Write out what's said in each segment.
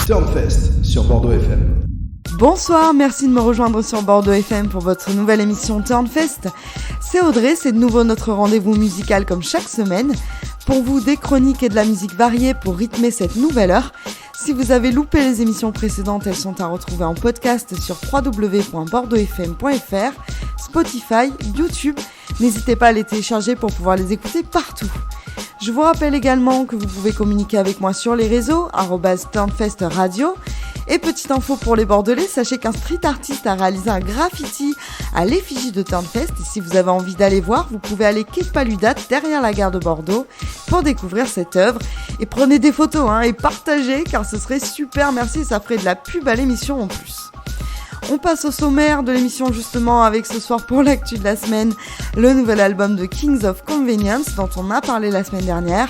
Turnfest sur Bordeaux FM. Bonsoir, merci de me rejoindre sur Bordeaux FM pour votre nouvelle émission Turnfest. C'est Audrey, c'est de nouveau notre rendez-vous musical comme chaque semaine. Pour vous, des chroniques et de la musique variée pour rythmer cette nouvelle heure. Si vous avez loupé les émissions précédentes, elles sont à retrouver en podcast sur www.bordeauxfm.fr, Spotify, YouTube. N'hésitez pas à les télécharger pour pouvoir les écouter partout. Je vous rappelle également que vous pouvez communiquer avec moi sur les réseaux, @turnfestradio. Et petite info pour les Bordelais, sachez qu'un street artiste a réalisé un graffiti à l'effigie de Turnfest. Et si vous avez envie d'aller voir, vous pouvez aller quai Paludat, derrière la gare de Bordeaux, pour découvrir cette œuvre. Et prenez des photos et partagez, car ce serait super, merci, ça ferait de la pub à l'émission en plus. On passe au sommaire de l'émission justement avec ce soir pour l'actu de la semaine, le nouvel album de Kings of Convenience dont on a parlé la semaine dernière,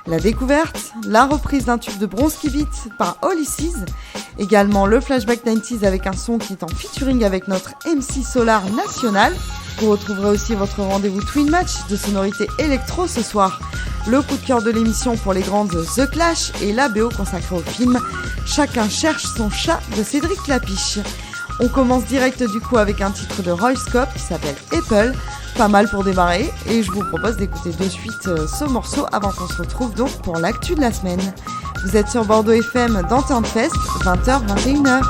la découverte, la reprise d'un tube de Bronski Beat par Olysses, également le Flashback 90s avec un son qui est en featuring avec notre MC Solar national. Vous retrouverez aussi votre rendez-vous Twin Match de sonorité électro ce soir, le coup de cœur de l'émission pour les grandes The Clash et la BO consacrée au film Chacun cherche son chat de Cédric Lapiche. On commence direct du coup avec un titre de Roy Scope qui s'appelle Apple, pas mal pour démarrer, et je vous propose d'écouter de suite ce morceau avant qu'on se retrouve donc pour l'actu de la semaine. Vous êtes sur Bordeaux FM dans Turnfest, 20h-21h.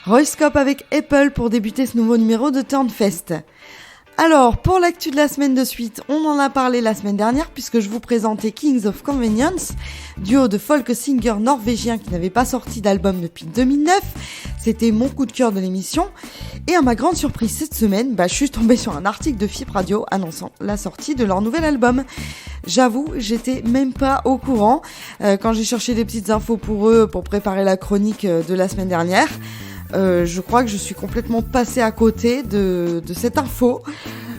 Roy Scope avec Apple pour débuter ce nouveau numéro de Turnfest. Alors, pour l'actu de la semaine de suite, on en a parlé la semaine dernière puisque je vous présentais Kings of Convenience, duo de folk singer norvégien qui n'avait pas sorti d'album depuis 2009. C'était mon coup de cœur de l'émission. Et à ma grande surprise cette semaine, je suis tombée sur un article de FIP Radio annonçant la sortie de leur nouvel album. J'avoue, j'étais même pas au courant quand j'ai cherché des petites infos pour eux pour préparer la chronique de la semaine dernière. Je crois que je suis complètement passée à côté de cette info.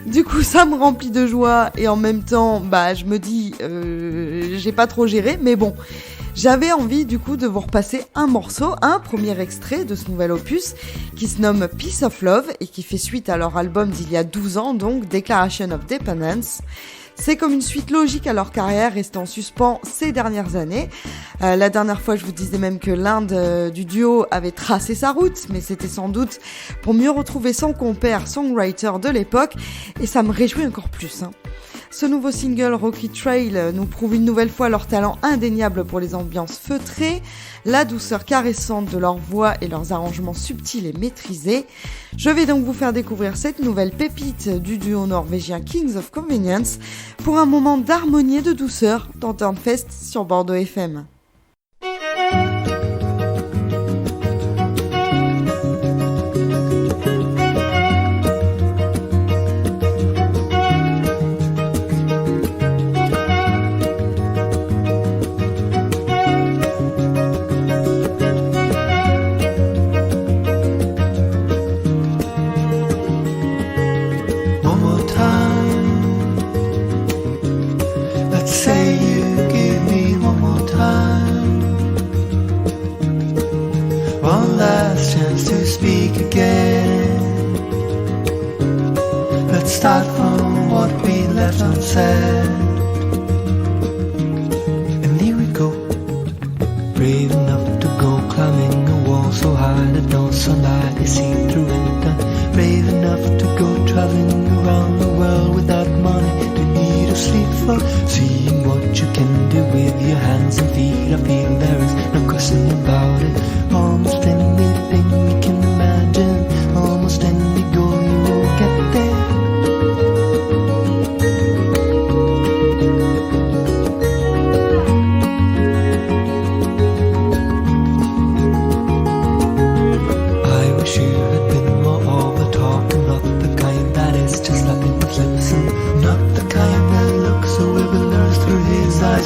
Du coup, ça me remplit de joie et en même temps, je me dis, j'ai pas trop géré, mais bon. J'avais envie du coup de vous repasser un morceau, un premier extrait de ce nouvel opus qui se nomme Peace of Love et qui fait suite à leur album d'il y a 12 ans, donc Declaration of Dependence. C'est comme une suite logique à leur carrière restée en suspens ces dernières années. La dernière fois, je vous disais même que l'un du duo avait tracé sa route, mais c'était sans doute pour mieux retrouver son compère songwriter de l'époque, et ça me réjouit encore plus. Ce nouveau single Rocky Trail nous prouve une nouvelle fois leur talent indéniable pour les ambiances feutrées, la douceur caressante de leur voix et leurs arrangements subtils et maîtrisés. Je vais donc vous faire découvrir cette nouvelle pépite du duo norvégien Kings of Convenience pour un moment d'harmonie et de douceur dans Turnfest sur Bordeaux FM. Start from what we left unsaid. And here we go, brave enough to go climbing a wall so high that no sunlight is seen through it. Brave enough to go traveling around the world without money to eat or sleep for. Seeing what you can do with your hands and feet, I feel there is no question about it. Almost anything we can imagine, almost any goal you will get there.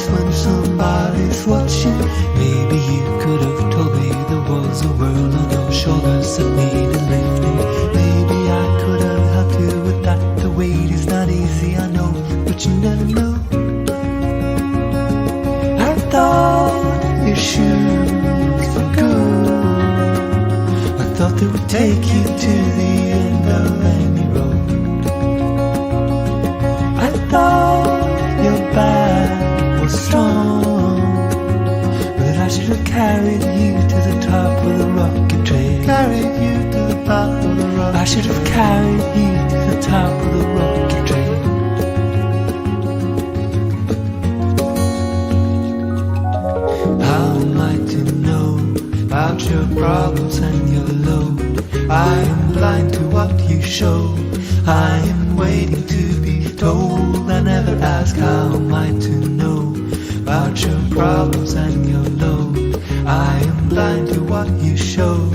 When somebody's watching, maybe you could have told me there was a world on your shoulders that needed lifting. Maybe I could have helped you with that. The weight is not easy, I know, but you never know. I thought your shoes were good. I thought they would take you to the end of any road. I thought your bag was strong, but I should have carried you to the top of the rocket train. Carried you to the top of the rocket. I should have carried you to the top of the rocket train. How am I to know about your problems and your load? I am blind to what you show. I am waiting to be told. I never ask how am I to know about your problems and your load. I am blind to what you show.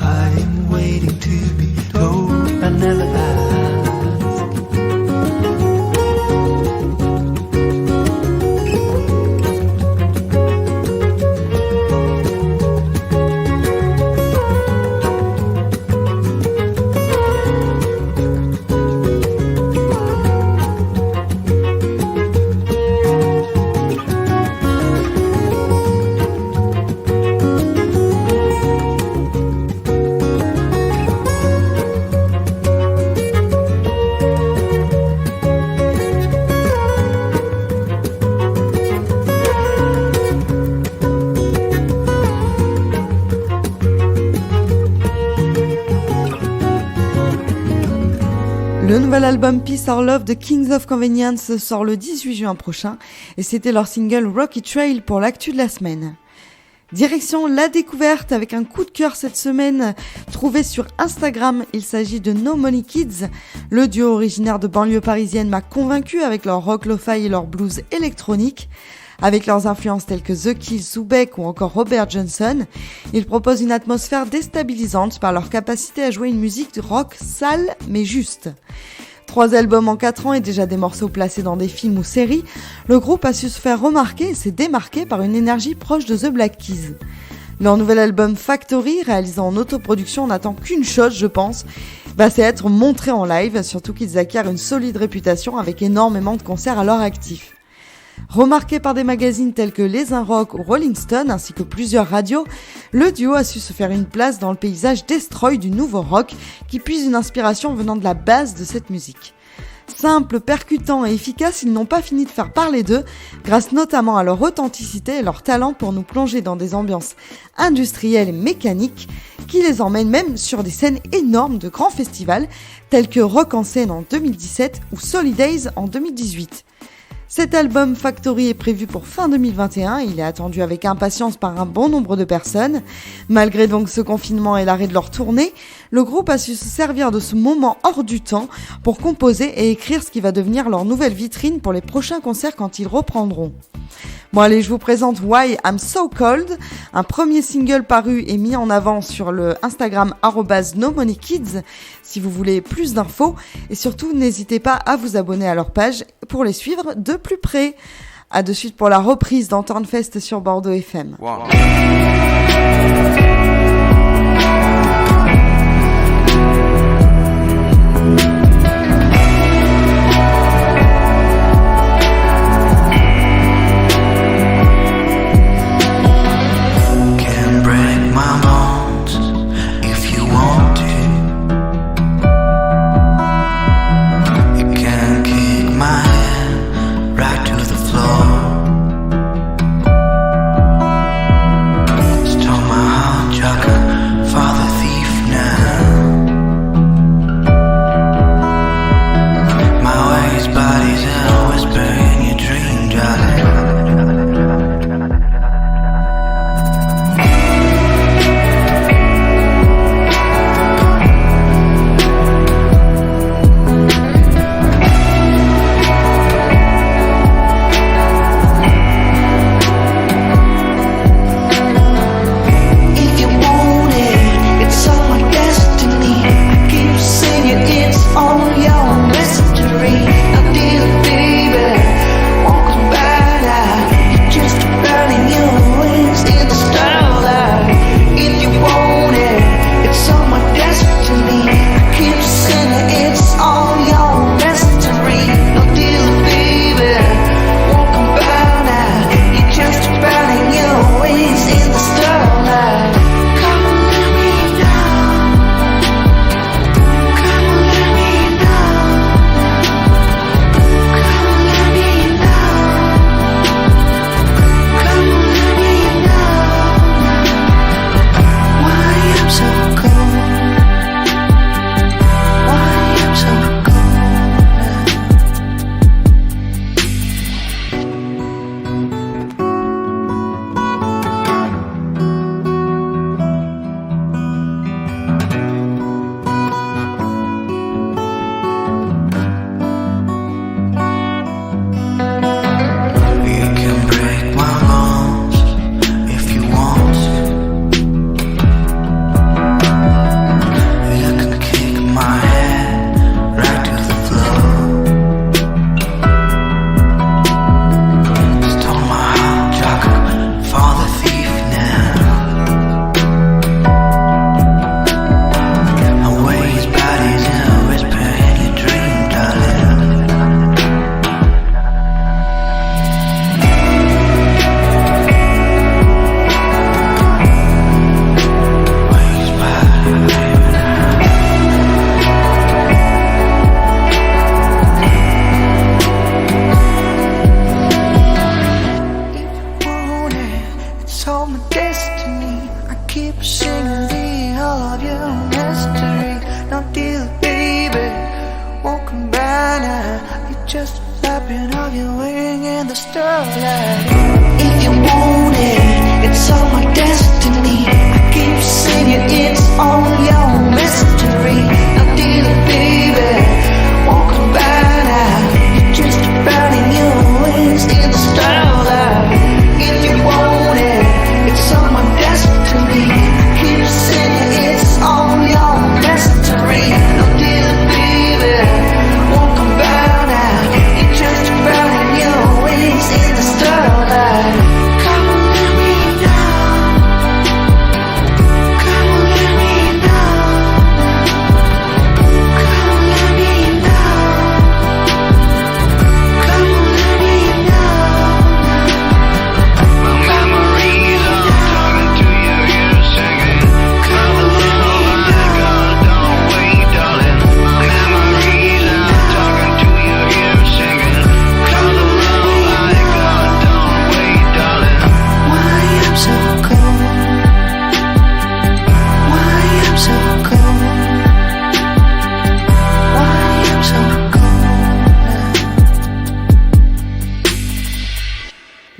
I am waiting to be told. I never ask. Le nouvel album Peace or Love de Kings of Convenience sort le 18 juin prochain et c'était leur single Rocky Trail pour l'actu de la semaine. Direction la découverte avec un coup de cœur cette semaine trouvé sur Instagram. Il s'agit de No Money Kids. Le duo originaire de banlieue parisienne m'a convaincu avec leur rock lo-fi et leur blues électronique. Avec leurs influences telles que The Kills, Zubek ou encore Robert Johnson, ils proposent une atmosphère déstabilisante par leur capacité à jouer une musique rock sale mais juste. 3 albums en 4 ans et déjà des morceaux placés dans des films ou séries, le groupe a su se faire remarquer et s'est démarqué par une énergie proche de The Black Keys. Leur nouvel album Factory, réalisé en autoproduction, n'attend qu'une chose, je pense, c'est être montré en live, surtout qu'ils acquièrent une solide réputation avec énormément de concerts à leur actif. Remarqué par des magazines tels que Les Un Rock ou Rolling Stone ainsi que plusieurs radios, le duo a su se faire une place dans le paysage destroy du nouveau rock qui puise une inspiration venant de la base de cette musique. Simples, percutants et efficaces, ils n'ont pas fini de faire parler d'eux, grâce notamment à leur authenticité et leur talent pour nous plonger dans des ambiances industrielles et mécaniques qui les emmènent même sur des scènes énormes de grands festivals tels que Rock en scène en 2017 ou Solidays en 2018. Cet album Factory est prévu pour fin 2021, il est attendu avec impatience par un bon nombre de personnes. Malgré donc ce confinement et l'arrêt de leur tournée, le groupe a su se servir de ce moment hors du temps pour composer et écrire ce qui va devenir leur nouvelle vitrine pour les prochains concerts quand ils reprendront. Bon allez, je vous présente Why I'm So Cold, un premier single paru et mis en avant sur le Instagram @nomoneykids si vous voulez plus d'infos et surtout n'hésitez pas à vous abonner à leur page pour les suivre de plus près. À de suite pour la reprise d'Anturnfest sur Bordeaux FM. Wow.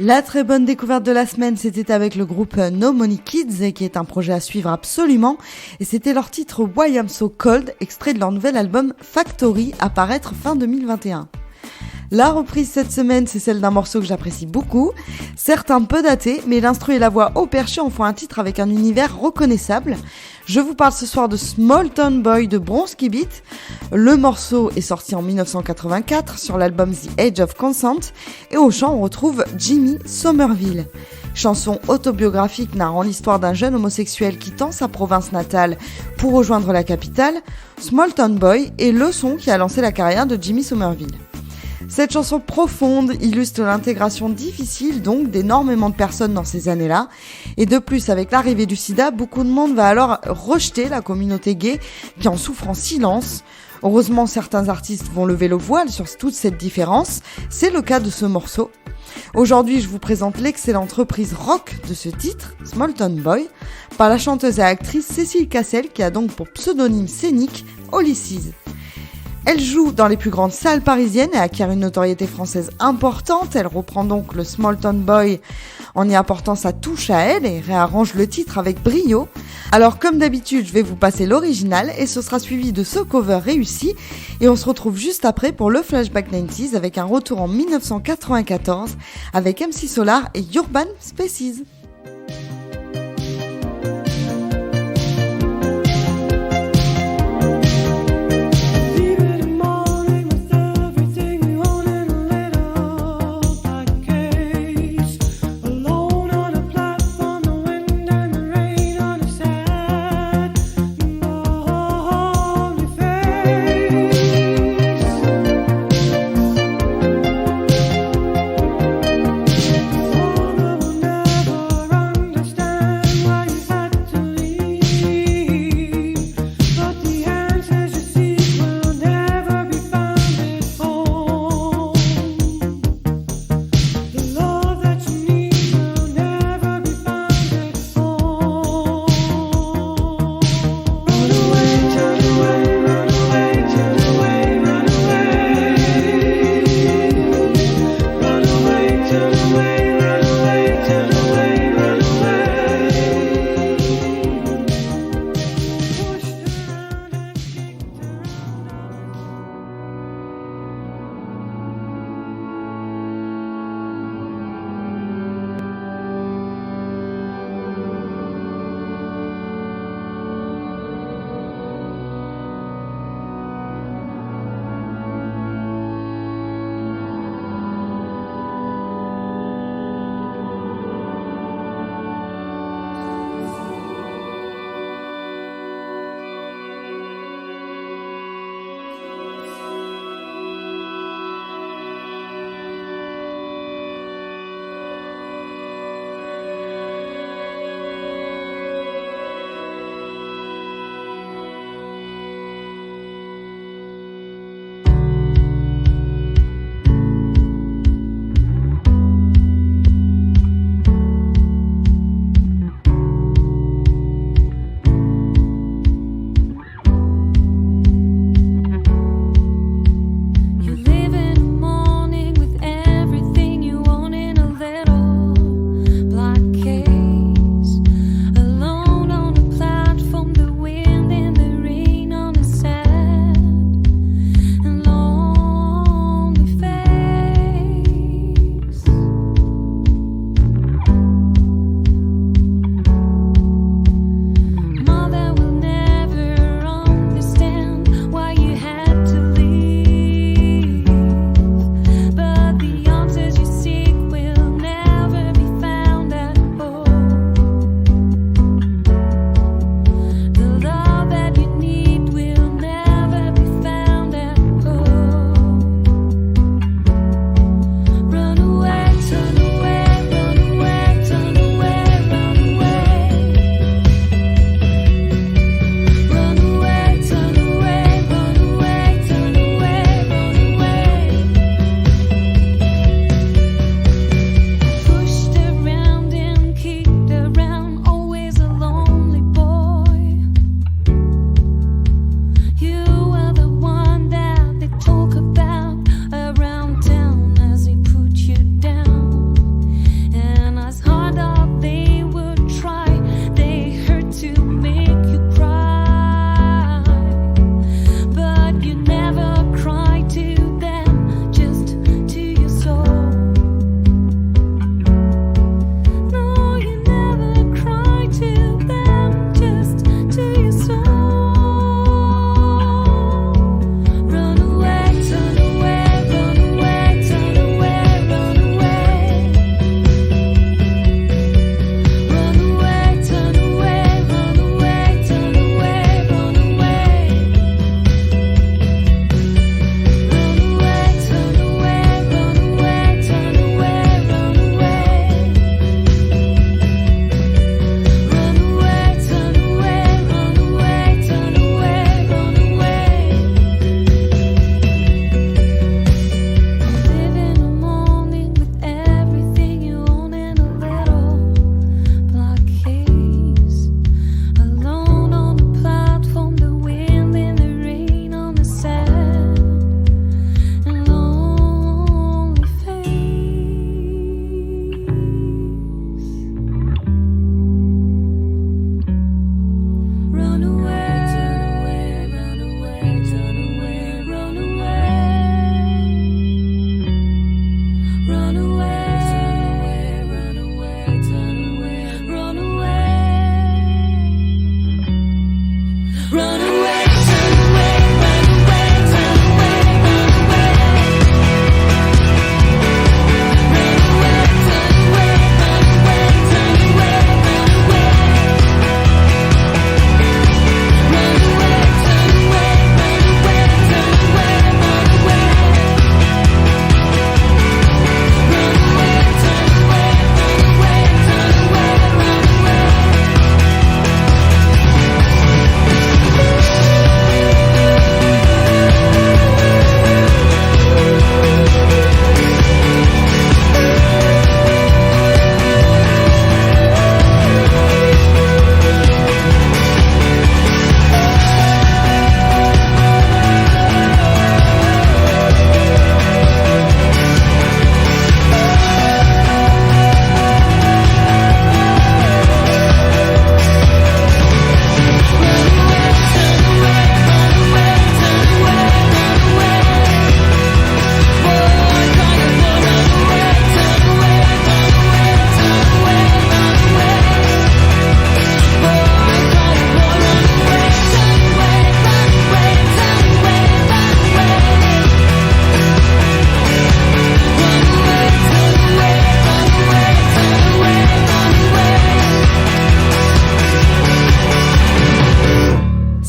La très bonne découverte de la semaine, c'était avec le groupe No Money Kids, qui est un projet à suivre absolument. Et c'était leur titre Why I'm So Cold, extrait de leur nouvel album Factory, à paraître fin 2021. La reprise cette semaine, c'est celle d'un morceau que j'apprécie beaucoup. Certes un peu daté, mais l'instru et la voix au perché en font un titre avec un univers reconnaissable. Je vous parle ce soir de Small Town Boy de Bronski Beat. Le morceau est sorti en 1984 sur l'album The Age of Consent et au chant on retrouve Jimmy Somerville. Chanson autobiographique narrant l'histoire d'un jeune homosexuel quittant sa province natale pour rejoindre la capitale, Small Town Boy est le son qui a lancé la carrière de Jimmy Somerville. Cette chanson profonde illustre l'intégration difficile donc d'énormément de personnes dans ces années-là. Et de plus, avec l'arrivée du sida, beaucoup de monde va alors rejeter la communauté gay qui en souffre en silence. Heureusement, certains artistes vont lever le voile sur toute cette différence. C'est le cas de ce morceau. Aujourd'hui, je vous présente l'excellente reprise rock de ce titre, Small Town Boy, par la chanteuse et actrice Cécile Cassel qui a donc pour pseudonyme scénique Ulysses. Elle joue dans les plus grandes salles parisiennes et acquiert une notoriété française importante. Elle reprend donc le Small Town Boy en y apportant sa touche à elle et réarrange le titre avec brio. Alors comme d'habitude, je vais vous passer l'original et ce sera suivi de ce cover réussi. Et on se retrouve juste après pour le Flashback 90s avec un retour en 1994 avec MC Solar et Urban Spaces.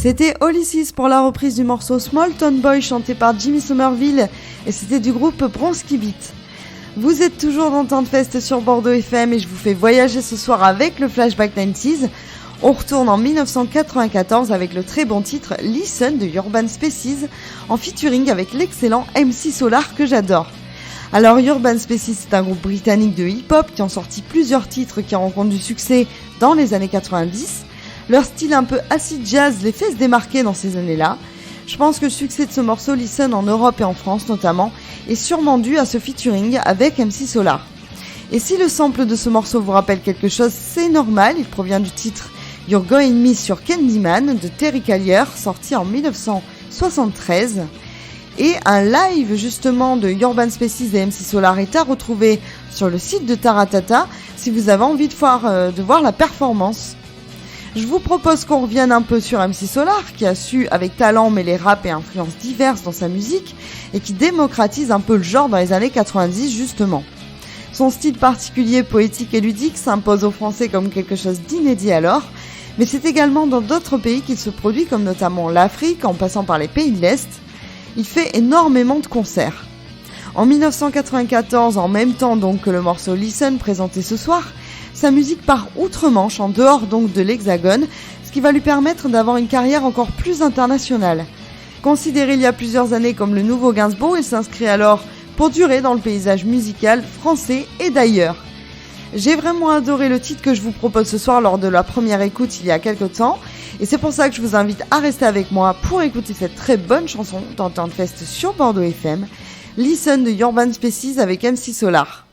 C'était Ulysses pour la reprise du morceau Small Town Boy chanté par Jimmy Somerville et c'était du groupe Bronski Beat. Vous êtes toujours dans Tintfest sur Bordeaux FM et je vous fais voyager ce soir avec le Flashback 90s. On retourne en 1994 avec le très bon titre Listen de Urban Species en featuring avec l'excellent MC Solar que j'adore. Alors Urban Species c'est un groupe britannique de hip-hop qui ont sorti plusieurs titres qui rencontrent du succès dans les années 90. Leur style un peu acid jazz les fait se démarquer dans ces années-là. Je pense que le succès de ce morceau Listen en Europe et en France notamment est sûrement dû à ce featuring avec MC Solar. Et si le sample de ce morceau vous rappelle quelque chose, c'est normal, il provient du titre You're Going Me sur Candyman de Terry Callier, sorti en 1973. Et un live justement de Urban Species et MC Solar est à retrouver sur le site de Taratata si vous avez envie de voir la performance. Je vous propose qu'on revienne un peu sur MC Solar, qui a su, avec talent, mêler rap et influences diverses dans sa musique, et qui démocratise un peu le genre dans les années 90 justement. Son style particulier, poétique et ludique s'impose aux Français comme quelque chose d'inédit alors, mais c'est également dans d'autres pays qu'il se produit, comme notamment l'Afrique, en passant par les pays de l'Est. Il fait énormément de concerts. En 1994, en même temps donc que le morceau Listen présenté ce soir, sa musique part outre-Manche, en dehors donc de l'Hexagone, ce qui va lui permettre d'avoir une carrière encore plus internationale. Considéré il y a plusieurs années comme le nouveau Gainsbourg, il s'inscrit alors pour durer dans le paysage musical français et d'ailleurs. J'ai vraiment adoré le titre que je vous propose ce soir lors de la première écoute il y a quelques temps, et c'est pour ça que je vous invite à rester avec moi pour écouter cette très bonne chanson dans Tintfest sur Bordeaux FM, Listen de Urban Species avec MC Solar.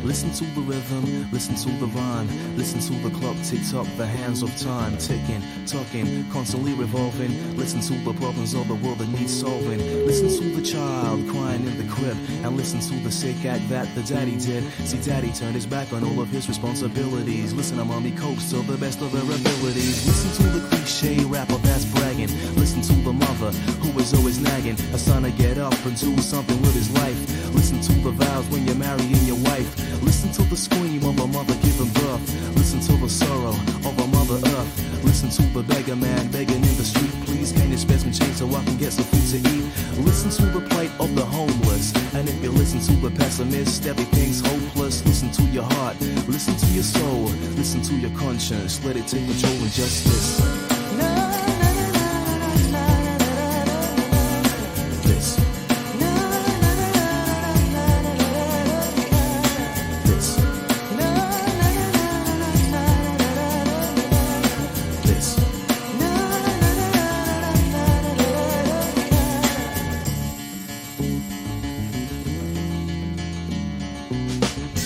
Listen to the rhythm, listen to the rhyme, listen to the clock tick tock, the hands of time ticking, talking, constantly revolving. Listen to the problems of the world that need solving. Listen to the child crying in the crib, and listen to the sick act that the daddy did. See, daddy turned his back on all of his responsibilities. Listen to mommy coax to the best of her abilities. Listen to the cliche rapper that's bragging. Listen to the mother who is always nagging her son to get up and do something with his life. Listen to the vows when you're marrying your wife. Listen to the scream of a mother giving birth. Listen to the sorrow of a mother earth. Listen to the beggar man begging in the street. Please can you spare some change so I can get some food to eat? Listen to the plight of the homeless. And if you listen to the pessimist, everything's hopeless. Listen to your heart, listen to your soul, listen to your conscience. Let it take control and justice.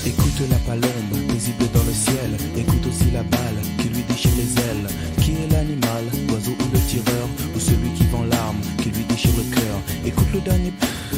Écoute la palombe, paisible dans le ciel. Écoute aussi la balle qui lui déchire les ailes. Qui est l'animal, l'oiseau ou le tireur, ou celui qui vend l'arme, qui lui déchire le cœur. Écoute le dernier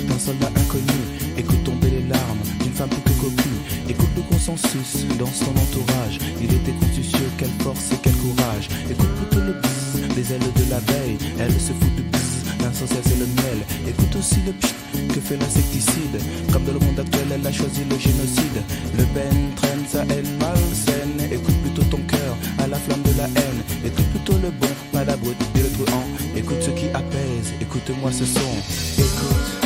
d'un soldat inconnu. Écoute tomber les larmes d'une femme plus que copie. Écoute le consensus dans son entourage. Il était consciencieux, quelle force et quel courage. Écoute plutôt le bzzz des ailes de l'abeille. Elle se fout du bzzz, l'essentiel c'est le miel. Écoute aussi le pchit que fait l'insecticide. Comme dans le monde actuel, elle a choisi le génocide. Le Ben traîne sa haine malsaine. Écoute plutôt ton cœur à la flamme de la haine. Écoute plutôt le bon, pas la brute et le truand. Écoute ce qui apaise, écoute-moi ce son. Écoute.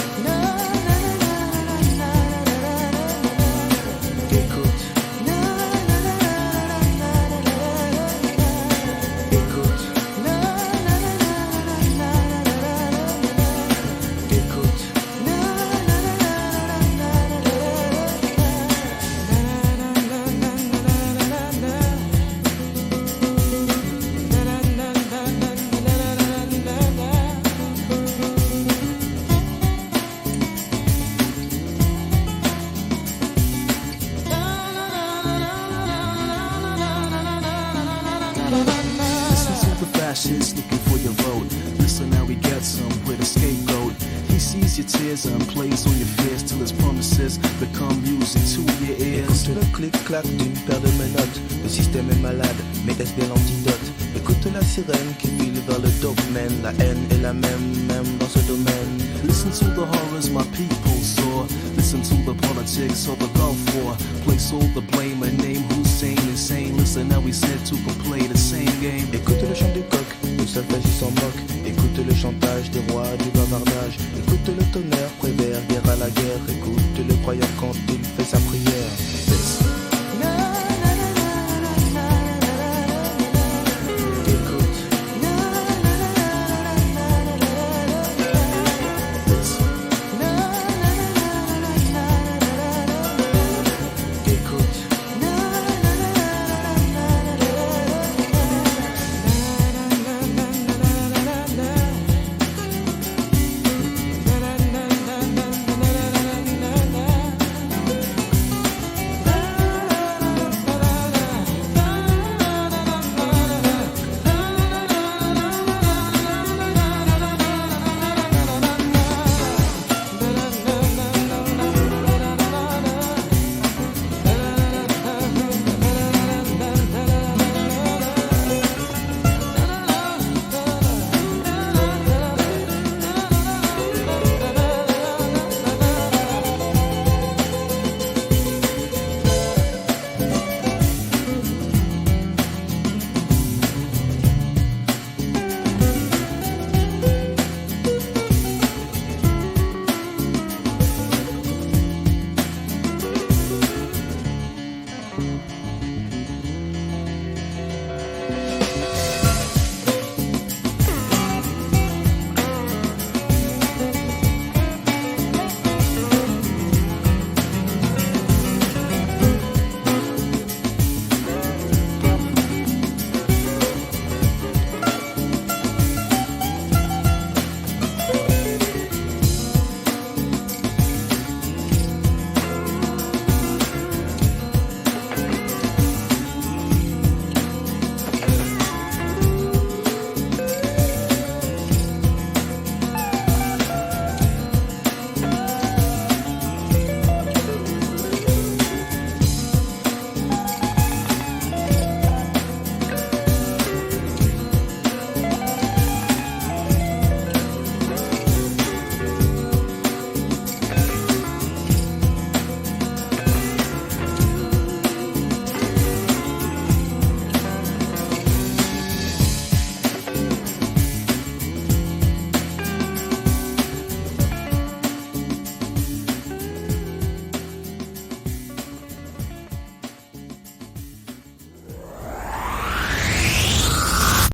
fascists looking for your vote. Listen, now we got somewhere to scapegoat. He sees your tears and plays on your fears till his promises become music to your ears. Écoute le clic-clac d'une paire de menottes. Le système est malade, mais est-ce bien l'antidote? Écoute la sirène qui file vers le dope man. La haine est la même dans ce domaine. Listen to the horrors my people saw. Listen to the politics of the Gulf War. Place all the blame and name Hussein insane. Listen, now we said to play the same game. Écoute le chant du coq, le solfège il s'en moque. Écoute le chantage des rois du bavardage. Écoute le tonnerre, prévert, guerre à la guerre. Écoute le croyant quand il fait sa prière.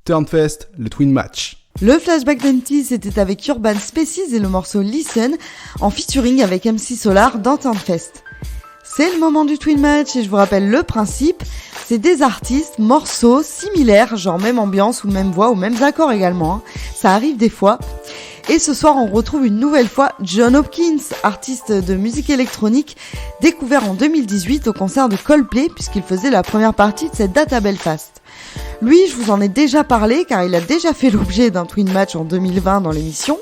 Turnfest, le Twin Match. Le Flashback 90, c'était avec Urban Species et le morceau Listen, en featuring avec MC Solar dans Turnfest. C'est le moment du Twin Match et je vous rappelle le principe, c'est des artistes, morceaux similaires, genre même ambiance ou même voix ou mêmes accords également, ça arrive des fois. Et ce soir, on retrouve une nouvelle fois John Hopkins, artiste de musique électronique, découvert en 2018 au concert de Coldplay, puisqu'il faisait la première partie de cette date à Belfast. Lui, je vous en ai déjà parlé, car il a déjà fait l'objet d'un Twin Match en 2020 dans l'émission.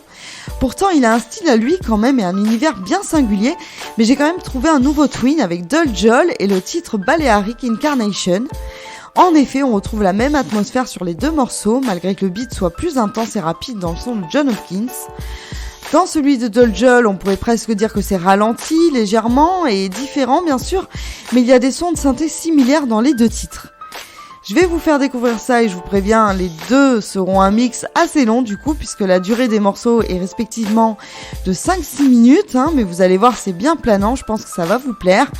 Pourtant, il a un style à lui quand même et un univers bien singulier, mais j'ai quand même trouvé un nouveau Twin avec Dull Jol et le titre Balearic Incarnation. En effet, on retrouve la même atmosphère sur les deux morceaux, malgré que le beat soit plus intense et rapide dans le son de John Hopkins. Dans celui de Dull Jol, on pourrait presque dire que c'est ralenti, légèrement, et différent bien sûr, mais il y a des sons de synthé similaires dans les deux titres. Je vais vous faire découvrir ça et je vous préviens, les deux seront un mix assez long du coup, puisque la durée des morceaux est respectivement de 5-6 minutes, mais vous allez voir, c'est bien planant, je pense que ça va vous plaire.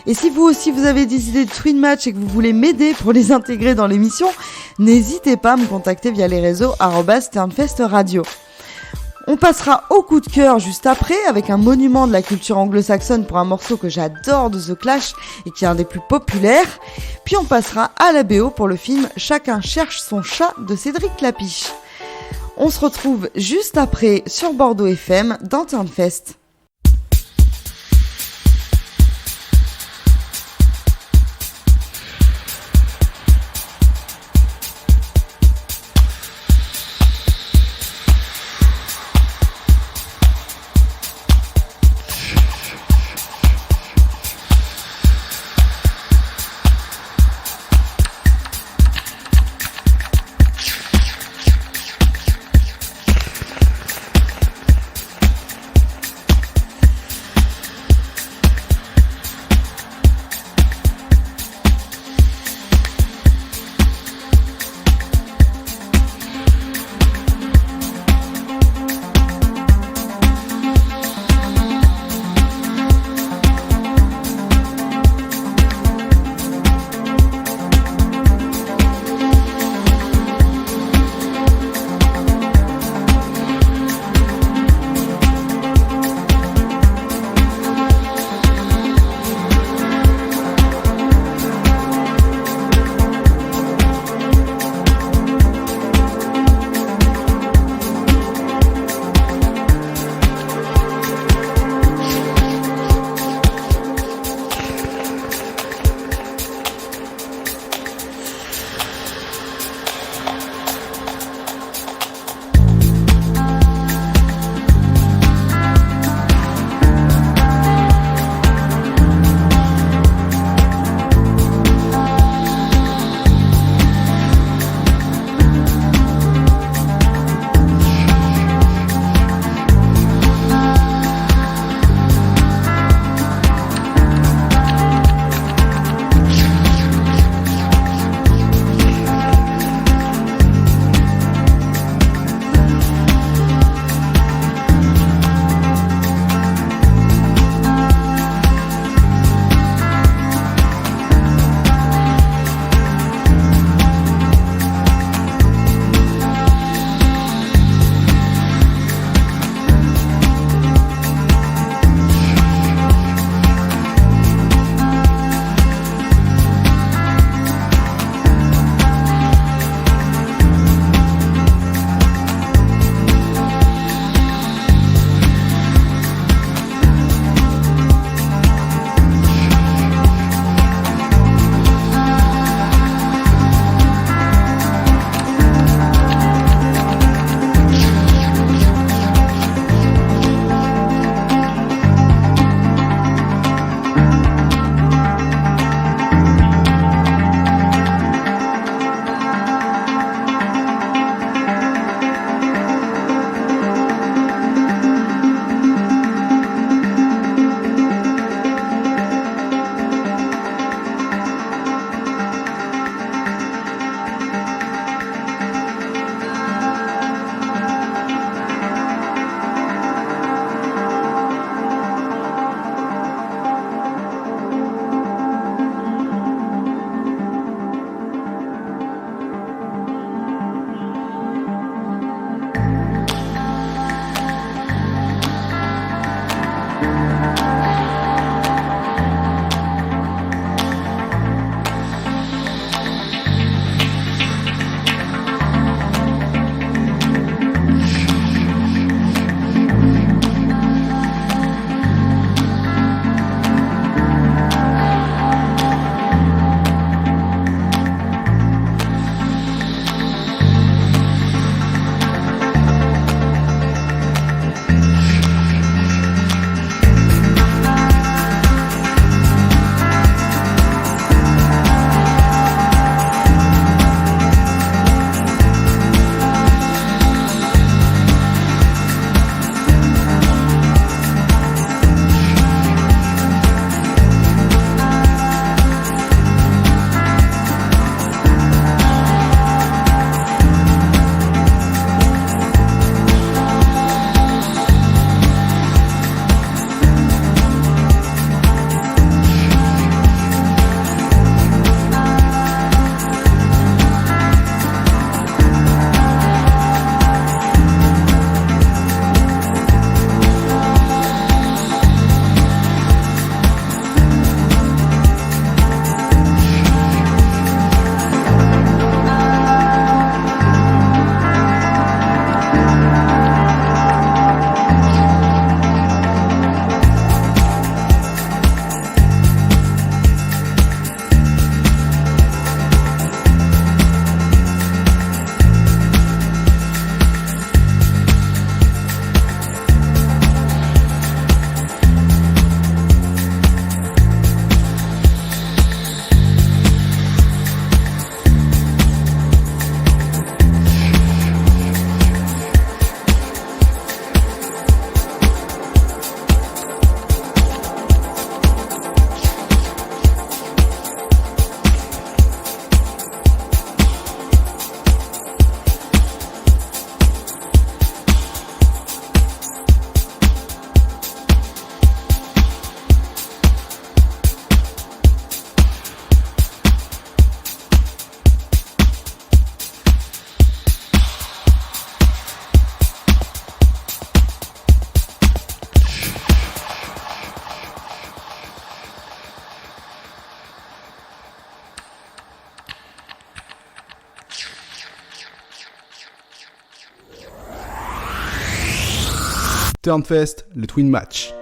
Et si vous aussi vous avez des idées de Twin Match et que vous voulez m'aider pour les intégrer dans l'émission, n'hésitez pas à me contacter via les réseaux @Turnfest-Radio. On passera au coup de cœur juste après avec un monument de la culture anglo-saxonne pour un morceau que j'adore de The Clash et qui est un des plus populaires. Puis on passera à la BO pour le film Chacun cherche son chat de Cédric Clapiche. On se retrouve juste après sur Bordeaux FM dans Turnfest. Turnfest, le Twin Match.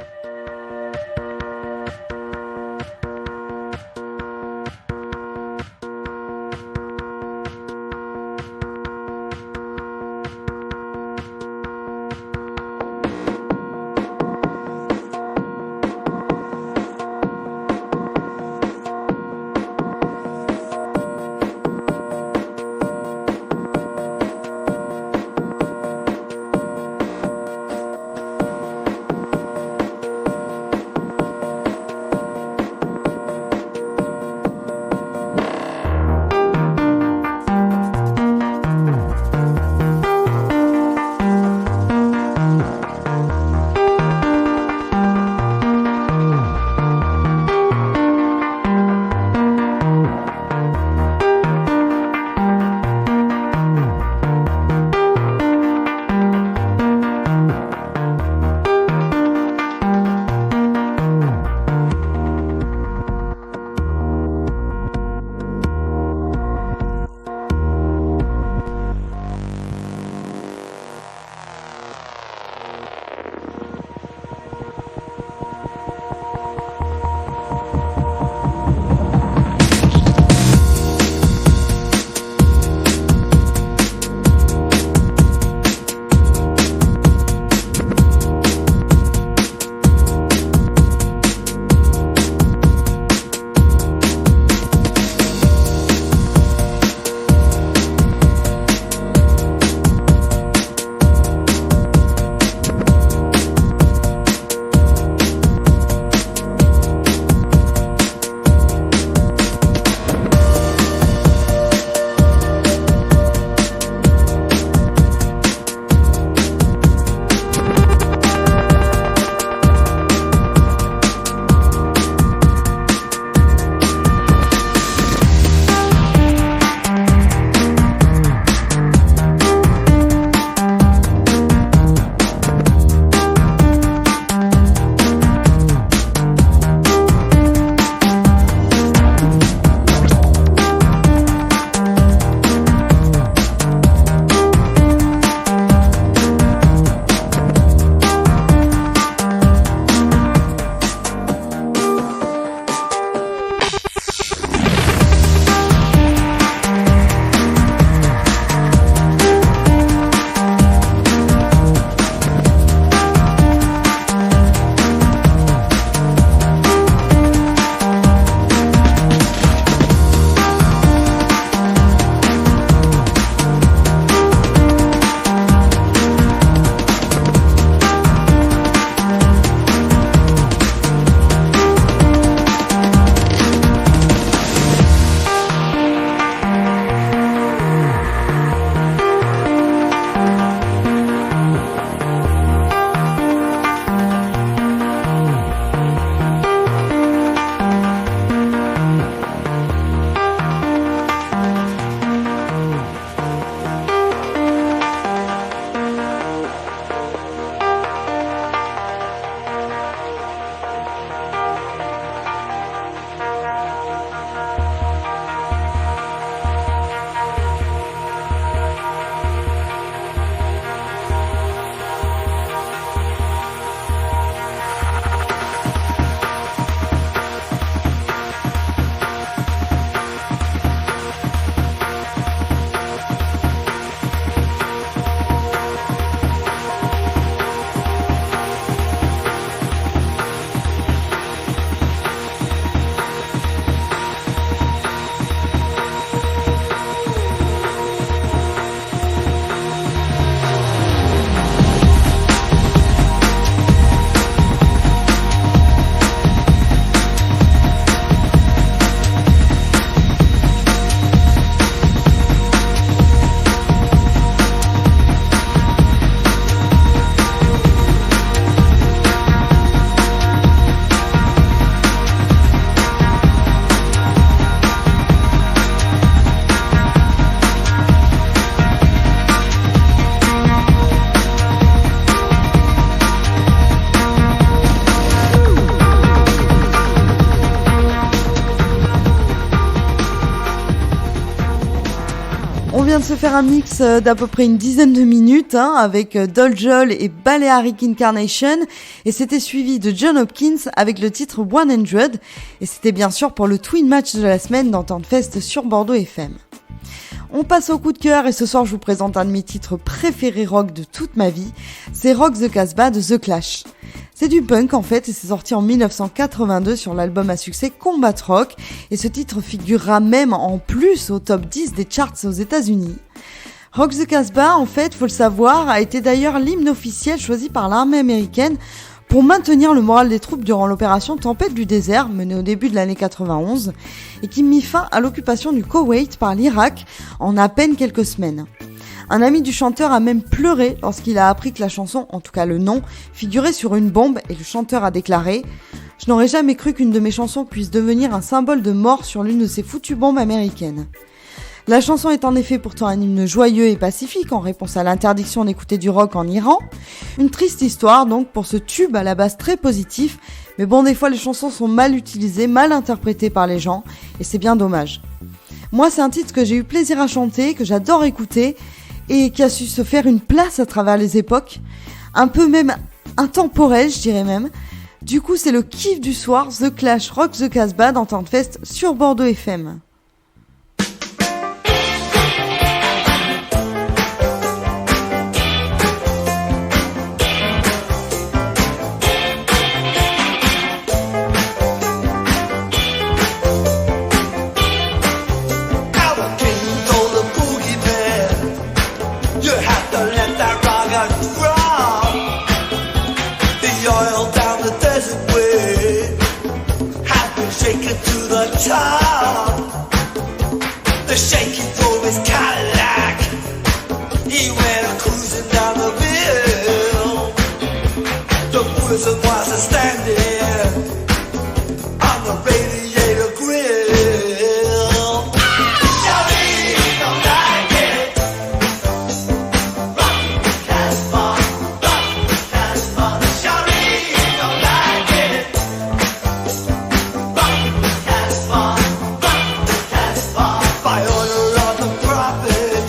vient de se faire un mix d'à peu près une dizaine de minutes avec Doljol et Balearic Incarnation, et c'était suivi de John Hopkins avec le titre 100, et c'était bien sûr pour le Twin Match de la semaine dans Tentfest sur Bordeaux FM. On passe au coup de cœur et ce soir je vous présente un de mes titres préférés rock de toute ma vie, c'est Rock the Casbah de The Clash. C'est du punk en fait et c'est sorti en 1982 sur l'album à succès Combat Rock et ce titre figurera même en plus au top 10 des charts aux États-Unis. Rock the Casbah en fait, faut le savoir, a été d'ailleurs l'hymne officiel choisi par l'armée américaine pour maintenir le moral des troupes durant l'opération Tempête du désert menée au début de l'année 91 et qui mit fin à l'occupation du Koweït par l'Irak en à peine quelques semaines. Un ami du chanteur a même pleuré lorsqu'il a appris que la chanson, en tout cas le nom, figurait sur une bombe et le chanteur a déclaré « Je n'aurais jamais cru qu'une de mes chansons puisse devenir un symbole de mort sur l'une de ces foutues bombes américaines. » La chanson est en effet pourtant un hymne joyeux et pacifique en réponse à l'interdiction d'écouter du rock en Iran. Une triste histoire donc pour ce tube à la base très positif, mais bon des fois les chansons sont mal utilisées, mal interprétées par les gens et c'est bien dommage. Moi c'est un titre que j'ai eu plaisir à chanter, que j'adore écouter et qui a su se faire une place à travers les époques, un peu même intemporel je dirais même. Du coup c'est le kiff du soir, The Clash Rock the Casbah dans Tentfest sur Bordeaux FM. Top. The shaky drove his Cadillac. He went cruising down the hill. The prison was standing on the radiator grill. Shawty don't like it. Rock the Casbah, rock the Casbah. Shawty don't like it. Rock the Casbah. By order of the prophet,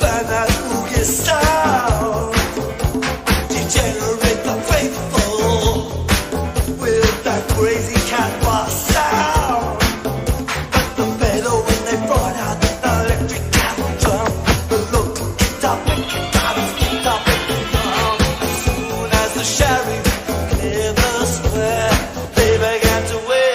burn that boogie style, degenerate the faithful with that crazy Casbah sound. But the better when they brought out the electric cattle drum, the local guitar picking guitars picked up the drum. As soon as the sheriff cleared the square, they began to wail.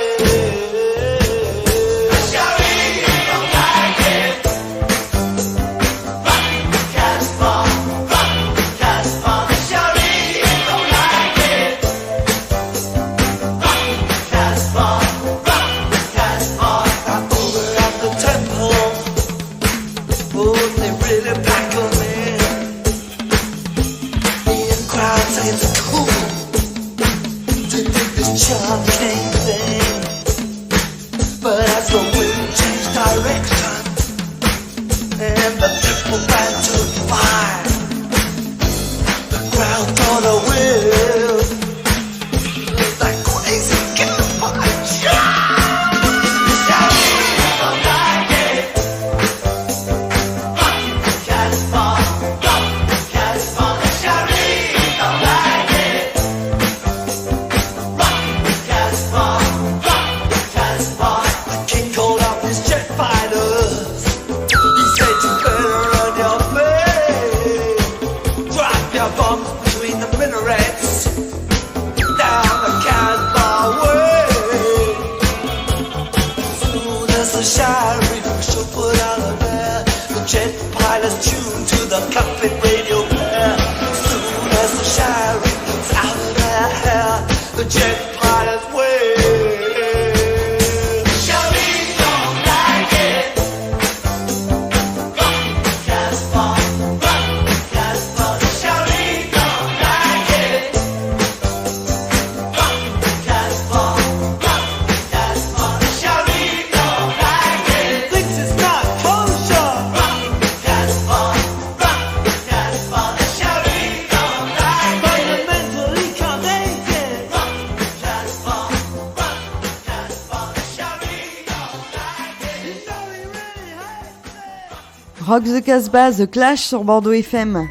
Rock the Casbah, The Clash sur Bordeaux FM.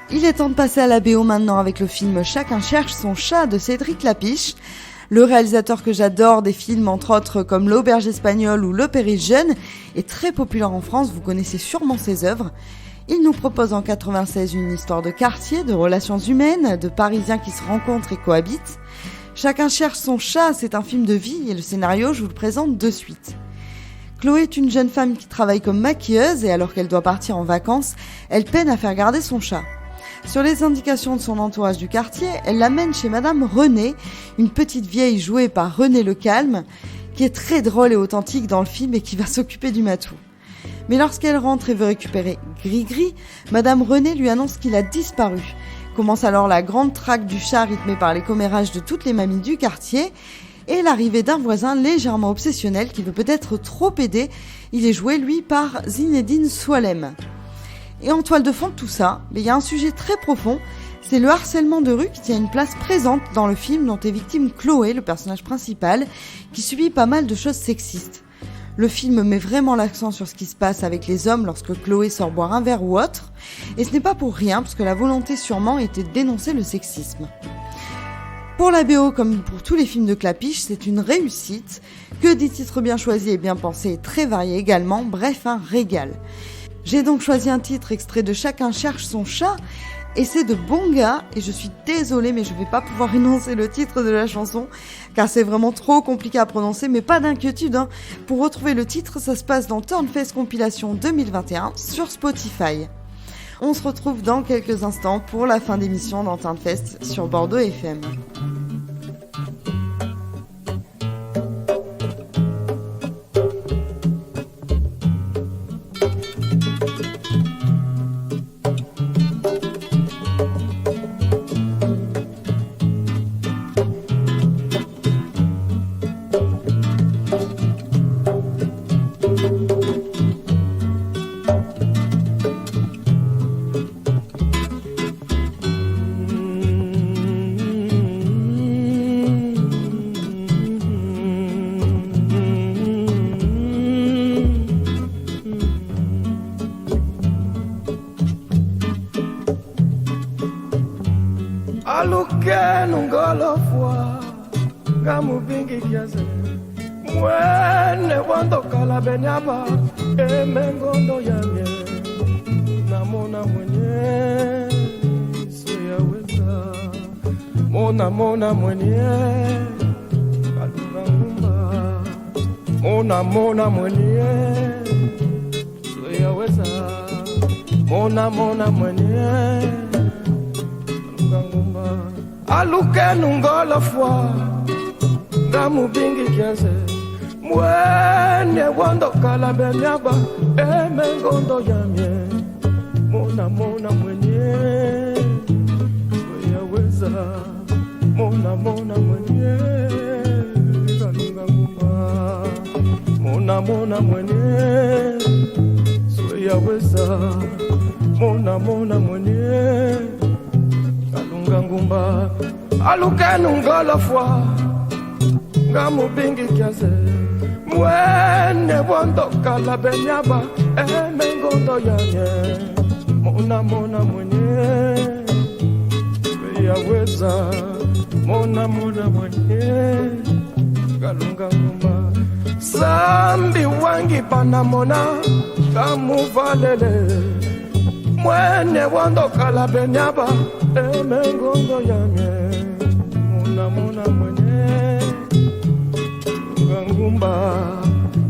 Il est temps de passer à la BO maintenant avec le film Chacun cherche son chat de Cédric Lapiche. Le réalisateur que j'adore des films entre autres comme L'Auberge espagnole ou Le Péril jeune est très populaire en France, vous connaissez sûrement ses œuvres. Il nous propose en 96 une histoire de quartier, de relations humaines, de Parisiens qui se rencontrent et cohabitent. Chacun cherche son chat, c'est un film de vie et le scénario je vous le présente de suite. Chloé est une jeune femme qui travaille comme maquilleuse et alors qu'elle doit partir en vacances, elle peine à faire garder son chat. Sur les indications de son entourage du quartier, elle l'amène chez Madame Renée, une petite vieille jouée par René Le Calme, qui est très drôle et authentique dans le film et qui va s'occuper du matou. Mais lorsqu'elle rentre et veut récupérer Gris-Gris, Madame Renée lui annonce qu'il a disparu. Commence alors la grande traque du chat rythmée par les commérages de toutes les mamies du quartier et l'arrivée d'un voisin légèrement obsessionnel qui veut peut-être trop aider. Il est joué, lui, par Zinedine Soualem. Et en toile de fond de tout ça, il y a un sujet très profond, c'est le harcèlement de rue qui tient une place présente dans le film dont est victime Chloé, le personnage principal, qui subit pas mal de choses sexistes. Le film met vraiment l'accent sur ce qui se passe avec les hommes lorsque Chloé sort boire un verre ou autre, et ce n'est pas pour rien, parce que la volonté sûrement était de dénoncer le sexisme. Pour la BO, comme pour tous les films de Clapiche, c'est une réussite, que des titres bien choisis et bien pensés et très variés également, bref un régal. J'ai donc choisi un titre extrait de Chacun cherche son chat, et c'est de Bonga, et je suis désolée mais je vais pas pouvoir énoncer le titre de la chanson, car c'est vraiment trop compliqué à prononcer, mais pas d'inquiétude, hein. Pour retrouver le titre, ça se passe dans Turnfest Compilation 2021 sur Spotify. On se retrouve dans quelques instants pour la fin d'émission dans Turnfest sur Bordeaux FM. Aluke nungolo fwa Gamu bingi kiaze Mwene wando kalabenyaba Emengondo yamye Namona mwenye Suya weza Mona mwenye Kalunga ngumba Mona mwenye Suya weza Mona mwenye Aluke nungolo fwa Gamu bingi kiaze Mwene wando kalabenyaba Emengondo yamye Mona mwenye Weyaweza Mona mwenye Kalunga ngumba Mona mwenye Weyaweza Mona mwenye ngumba aluke nungolo fwa Gamu bingi kiaze Mwene wando kalabenyaba Emengondo yanye Mona mwenye Weyaweza Mona mwenye Kalunga ngumba Zambi wangi panamona Gamu valele Mwene wando kalabenyaba Emengondo yanye Mona mwenye Ngumba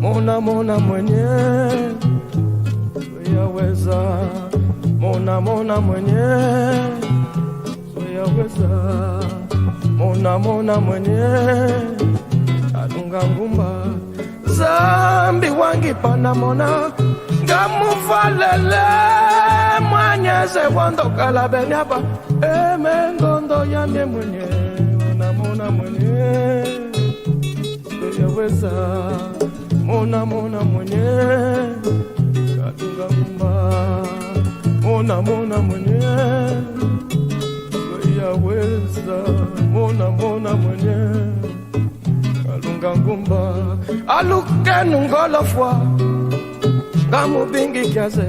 Mona mwenye Weyaweza Mona mwenye Weyaweza Mona mwenye Alunga ngumba Zambi wangi panamona Gamufalele Mwanyeze wando kalabenyaba Emengondo yamye mwenye Mona mwenye Weyaweza Mona mwenye Kalunga ngumba Mona mwenye Weyaweza Mona mwenye Kalunga ngumba Aluke nungolo fwa Gamu bingi kiaze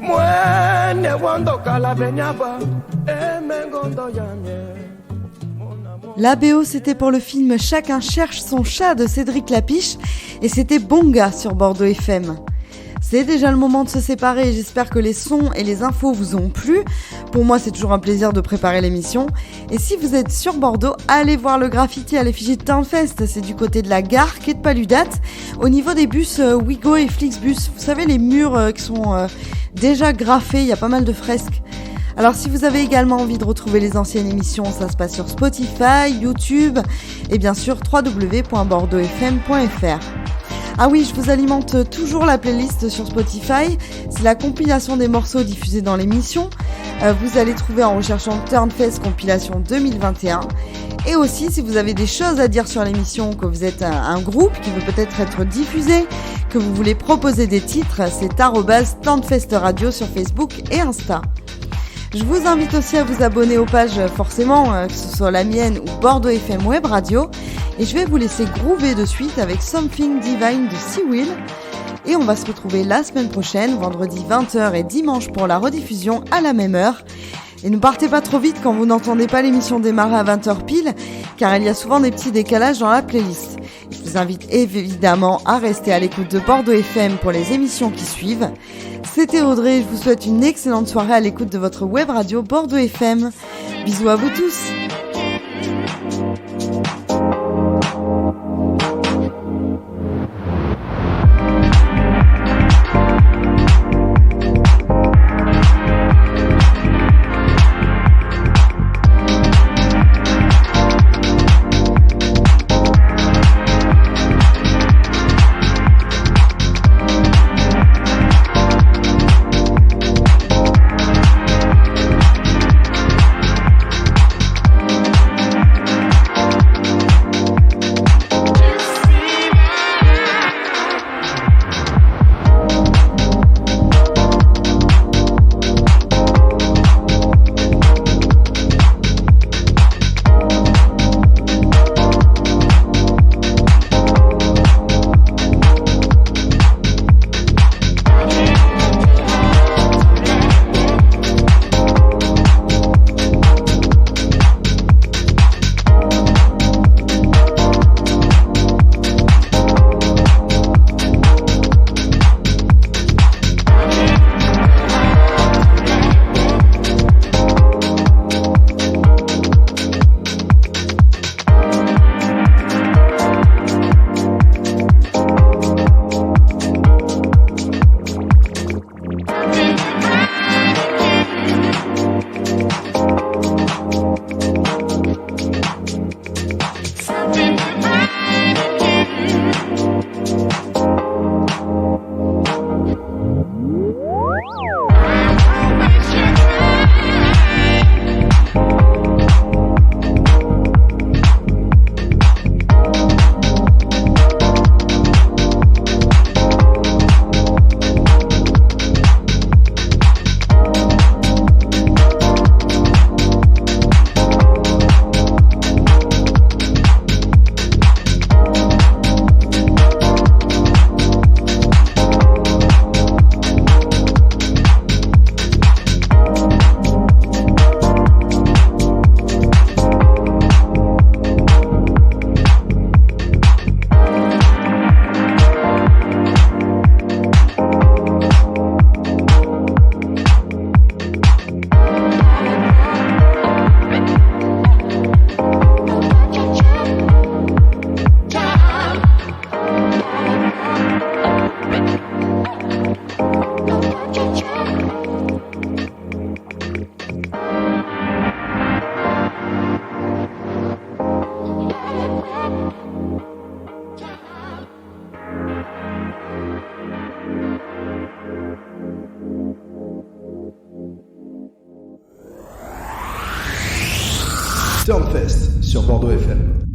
mwene wandoka la benyaba emengondo yanye. La BO, c'était pour le film Chacun cherche son chat de Cédric Lapiche et c'était Bonga sur Bordeaux FM. C'est déjà le moment de se séparer, j'espère que les sons et les infos vous ont plu. Pour moi, c'est toujours un plaisir de préparer l'émission. Et si vous êtes sur Bordeaux, allez voir le graffiti à l'effigie de Turnfest. C'est du côté de la gare, quai de Paludat, au niveau des bus Ouigo et Flixbus. Vous savez, les murs qui sont déjà graffés, il y a pas mal de fresques. Alors si vous avez également envie de retrouver les anciennes émissions, ça se passe sur Spotify, YouTube et bien sûr www.bordeauxfm.fr. Ah oui, je vous alimente toujours la playlist sur Spotify, c'est la compilation des morceaux diffusés dans l'émission. Vous allez trouver en recherchant Turnfest compilation 2021. Et aussi, si vous avez des choses à dire sur l'émission, que vous êtes un groupe qui veut peut-être être diffusé, que vous voulez proposer des titres, c'est @Turnfest Radio sur Facebook et Insta. Je vous invite aussi à vous abonner aux pages, forcément, que ce soit la mienne ou Bordeaux FM Web Radio. Et je vais vous laisser groover de suite avec Something Divine de Seawill. Et on va se retrouver la semaine prochaine, vendredi 20h et dimanche pour la rediffusion à la même heure. Et ne partez pas trop vite quand vous n'entendez pas l'émission démarrer à 20h pile, car il y a souvent des petits décalages dans la playlist. Je vous invite évidemment à rester à l'écoute de Bordeaux FM pour les émissions qui suivent. C'était Audrey, je vous souhaite une excellente soirée à l'écoute de votre web radio Bordeaux FM. Bisous à vous tous. Turnfest sur Bordeaux FM.